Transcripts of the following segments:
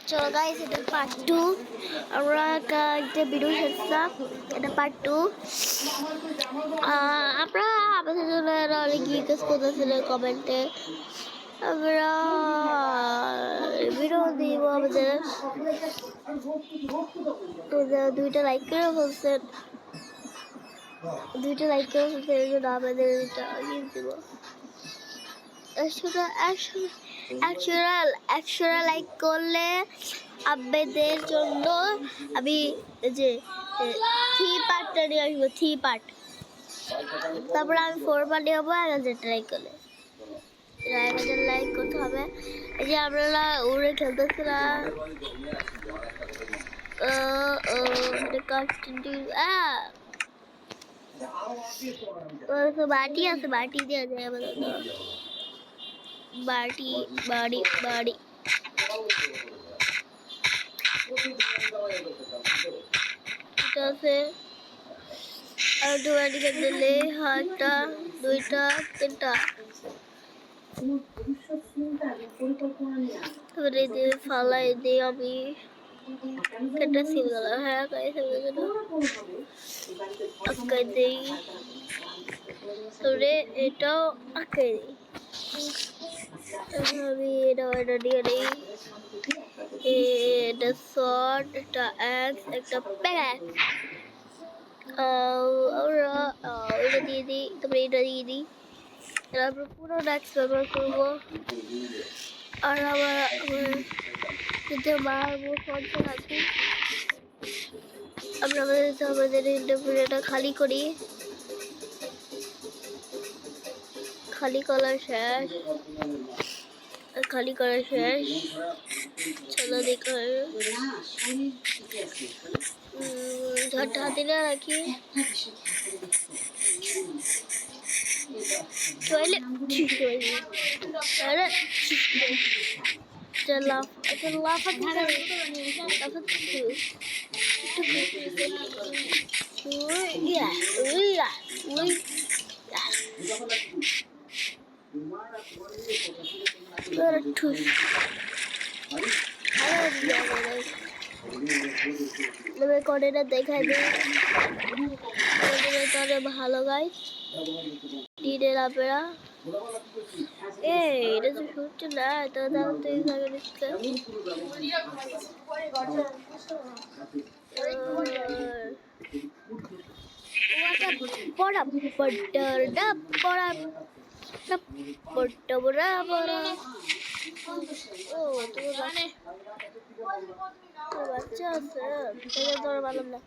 চলো গাইস, এটা পার্ট 2। আমরা একটা ভিডিও ছেড়েছিলাম, এটা পার্ট 2। আপনারা আমাদের জন্য অনেক রিকোয়েস্ট করতেছিলেন কমেন্টে, আমরা ভিডিও দিব। আমাদের 2টা লাইক করে বলছেন, 2টা লাইক করে বলছেন, এই জন্য আমাদের এটা দিব। 100 লাইক করলে আপনাদের জন্য আমি যে 3 পার্টটা নিয়ে আসবো, 3 পার্ট। তারপরে আমি 4 পার্ট নিয়ে হবো 1000 লাইক করলে। 1000 লাইক করতে হবে। এই যে আপনারা উড়ে খেলতেছিলাম, বাটি আছে, বাটি দেওয়া যায় আমাদের। বাড়ি বাড়ি বাড়ি এটা আছে। আর বাড়ি দিলে হাতটা 2টা 3টা তারপরে দিয়ে ফালাই দিয়ে আমি একটা সিল গেল। হ্যাঁ গাইস, আঁকাই দিই, তারপরে এটাও আঁকাই দিই। আমি এটা দিয়ে দিই, এটা শর্ট, একটা অ্যাক্স, একটা প্যাক। আমরা এটা দিয়ে দিই, তারপরে এটা দিয়ে দিই। তারপর পুরো অ্যাক্স ব্যবহার করবো। আর আবার যদি মারবো পঞ্চাশ আছে, আমরা আমাদের ইন্টারভিউটা খালি করি। খালি করা শেষ, চলো দেখো। ঝড়টা হাতে না রাখি, কড়াইটা দেখাই দিই, ভালো গাইস দিনের আপনারা। এটা তো শুনছে না, তো পড়া পড়া পড়া পড়া পড়া পড়া। ও তোমার বাচ্চা আছে, তোর ভালো না।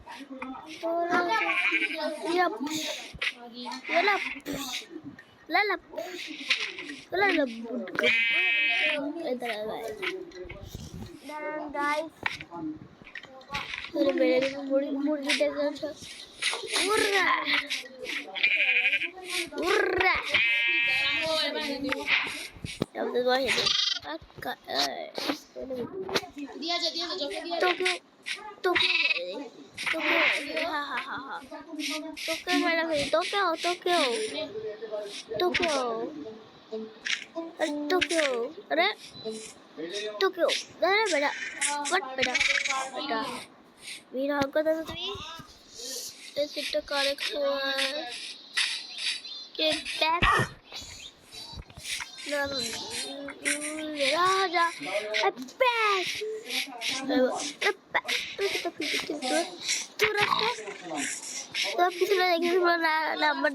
নাম্বার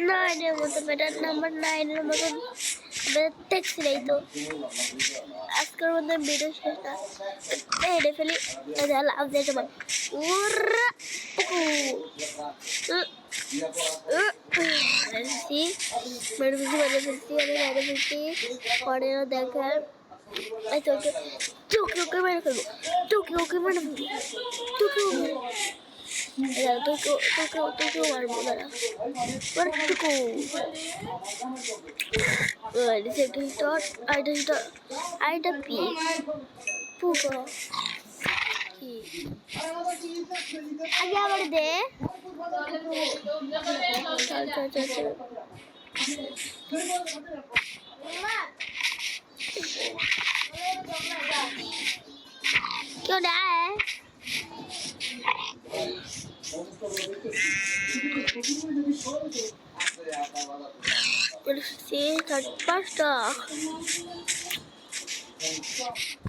9-এর মতো, বেটার নাম্বার 9-এর মতো দেখছি নাই তো। আজকের মধ্যে ভিডিও শেষটা হেঁটে ফেলি, লাভ দিয়ে তোমার পরে দেখার তোকে মেরে ফেলবো, তোকে মেরে ফেলবো, তোকেও মারবো দাঁড়া। আইটা পি পুকো আগে আবার দে। দেয় পাঁচটা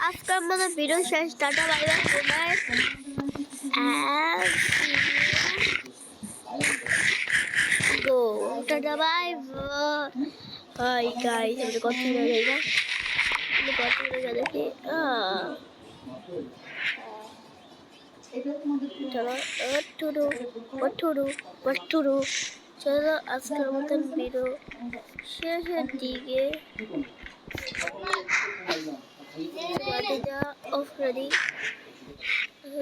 আজকের মতো ভিডিও শেষ tata bye bye good night go tata bye bye guys আমরা কত দূরে যাই না আমরা কত দূরে দেখি চলো ওঠুরু চলো আজকের মতন ভিডিও শেষের দিকে অফ রেডি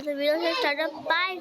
ভিডিও শেষ টাটা বাই